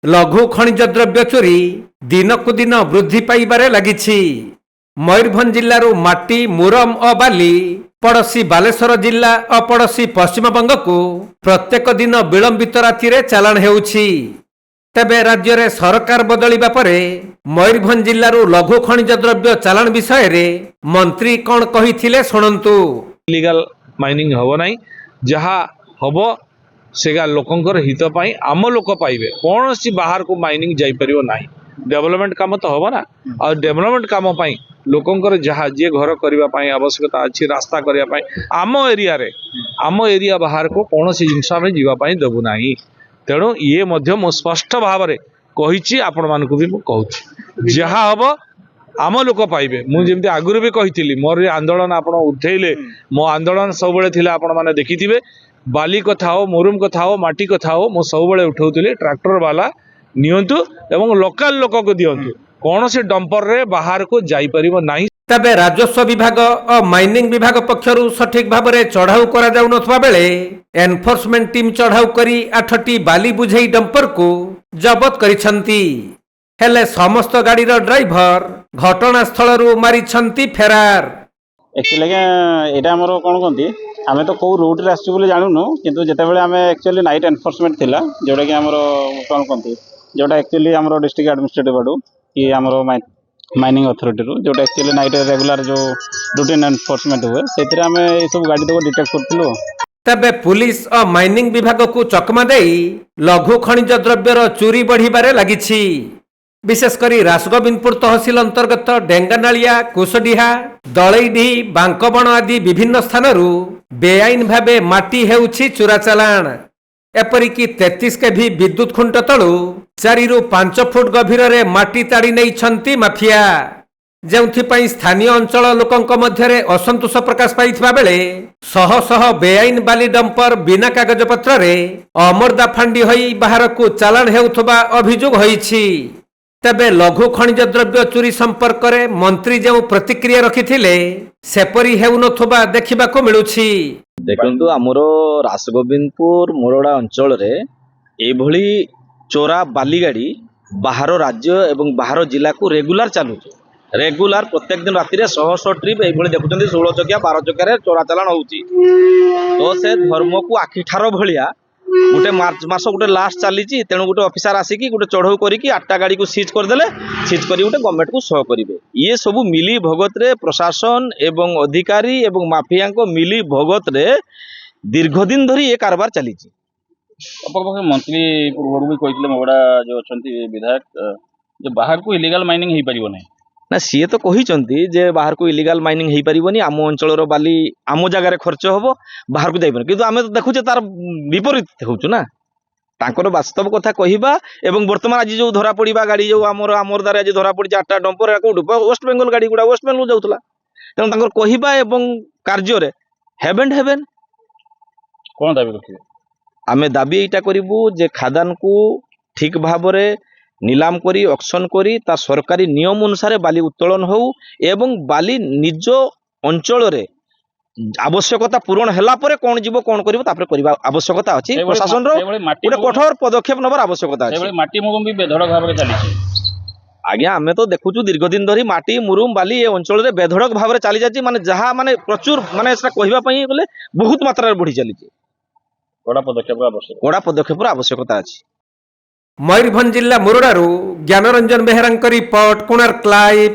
लघु खनिज द्रव्य चोरी दिनकु दिन वृद्धि पाइबारे लागिछि। मयूरभंज जिल्लारू माटी मुरम और बाली पड़ोशी बालेश्वर जिल्ला और पड़ोशी पश्चिमबंग को प्रत्येक दिन विलंबित राति चालाण हेउछि। तेबे राज्य रे सरकार बदलिबा परे मयूरभंज जिल्लारू लघु खनिज द्रव्य चालाण विषय रे मंत्री कौन कहिथिले सुनंतु। इलीगल माइनिंग हबो नाही, जहा हबो सेगा लोकंकर हित पाई आम लोक पाइबे। कौन सी बाहर को माइनिंग जाई परियो नाही। डेवलपमेंट काम तो हबो ना, और डेवलपमेंट काम पाई लोकंकर जहा जे घर करबा पाई आवश्यकता अछि, रास्ता करबा पाई आम एरिया बाहर को कौन सी जिंस में जीवा पाई देबु नाही। तेणु ये मध्य मो स्पष्ट भाव में कहिछि, आपण मानकु भी मु कहूछि जहा हबो आम लोक पाइबे। मु जेमति आगुरु भी कहिथिली, मोर आंदोलन आपण उठेइले, मो आंदोलन सब बेले थिला, आपण माने देखिथिबे। बाली कथा हो, मुरुम कथा हो, माटी कथा हो, मो सब बेले उठाउथिले ट्रैक्टर वाला नियंतु एवं लोकल लोक को दियंतु। कौन से डंपर रे बाहर को जाई परिबो नाही। तबे राजस्व विभाग और माइनिंग विभाग पक्षरु सठिक भाव में चढ़ाऊ करा जाउ नथवा बेले एनफोर्समेंट टीम चढ़ाऊ करी 8टी बाली बुझेई डंपर को जबत करिसंती। हेले समस्त गाड़ीर ड्राइवर घटनास्थल मारी फेरार। एक्चुअली एटा हमर कोन कोंती आमे तो को रूट रे आसु बोली जानूनु, किंतु जेते बेले आमे एक्चुअली नाइट एनफोर्समेंट थिला जोडा कि हमर कोन कोंती जोडा एक्चुअली हमर डिस्ट्रिक्ट एडमिनिस्ट्रेटिव बाडू कि हमर माइनिंग अथॉरिटी रो जोडा एक्चुअली नाइट रेगुलर जो रूटीन एनफोर्समेंट हुए सेतिर आमे ए सब गाड़ी तो डिटेक्ट करथिलु। तबे पुलिस और माइनिंग विभाग को चकमा देई लघु खनिज द्रव्यर चोरी बढ़िबारे लागिछि। विशेषकर रासगोविंदपुर तहसील अंतर्गत डेंगानालिया, कुशडीहा, दलईडी, बांकबण आदि विभिन्न स्थानरू बेआईन भावे माटी हेउछि चोरा चालाण। एपरिकी 33 केभी विद्युत खुंट तलू 4 ରୁ 5 फुट गभीर रे माटी ताड़ी नहीं माफिया, जो स्थानीय अंचल लोकंक मध्यरे असंतोष प्रकाश पाइथिबा बेले शह शह बेआईन बाली डंपर बिना कागज पत्र रे अमरदा फांडी होई बाहर को चालाण हेउथबा अभियोग होईछि। तबे लघु खनिज द्रव्य चोरी संपर्क रे मंत्री जो प्रतिक्रिया रखिथिले सेपरी हेउनथबा देखिबाको मिलुछि। देखंतु हमरो रासगोविंदपुर मोरडा अंचल रे एभली चोरा बाली गाड़ी बाहर राज्य एवं बाहर जिला को रेगुलर चालू। रेगुलर प्रत्येक दिन राति 100 ट्रिप एभली देखुचंदी 16 चकिया 12 चकिया चोरा चालाण होउची। तो से धर्म को आखिठार भलिया गोटे मार्च मास गोटे लास्ट चली। तेणु गोटे ऑफिसर आसिकी गोटे चढ़ऊ करिकी 8टा गाड़ी को सीज करदेले, सीज करी गोटे गवर्नमेंट को सह करिवे। ये सब मिली भगत रे प्रशासन एवं अधिकारी एवं माफिया को मिली भगत रे दीर्घ दिन धरी ये कारबार चली। मंत्री पूर्व भी कहते मोगड़ा जो अच्छा विधायक जो बाहर को इलीगल माइनिंग हो पार ना ना सी तो कही जे बाहर को इलीगल माइनिंग हो पारनी। आम अंचल बाली आम जगार खर्च हम बाहर को जापर, किंतु आम तो देखुचे तार विपरीत होचु ना। तांकर वास्तव कथा कहवा एवं वर्तमान आज जो धरा पड़ा गाड़ी जो आमर द्वारा आज धरा पड़ी 8टा डंपर कौट वेस्ट बेंगल गाड़ी गुड़ा वेस्ट बेंगल जाऊला। तेणु कहवा एवं कार्य हेबेन हेबेन कौन दाबी रखिए आमे दाबी एटा करिबु जे खादान को ठीक भाव में नीलाम करी ऑक्शन करी ता सरकारी नियम अनुसार बाली उत्तोलन हो एवं बाली निज अंचल रे आवश्यकता पूरण हैला परे कौन जीवो कौन करिवो तापर करिबा आवश्यकता अछि। प्रशासन रो गोटे कठोर पदक्षेप नबर आवश्यकता अछि। एबळे माटी मुगम भी बेधड़क भाव में चली छै। आज्ञा आमे तो देखुचु दीर्घ दिन धरी माटी मुरुम बाली ए अंचल रे बेधड़क भाव में चली जाछि। माने जहा माने प्रचुर माने एटा कहबा पई गले बहुत मात्रा रे बढ़ी चली छै। कड़ा पदक्षेप आवश्यकता अछि। मयूरभंज जिला मुरडारू ज्ञानरंजन बेहेरांक रिपोर्ट, कोणार्क लाइव।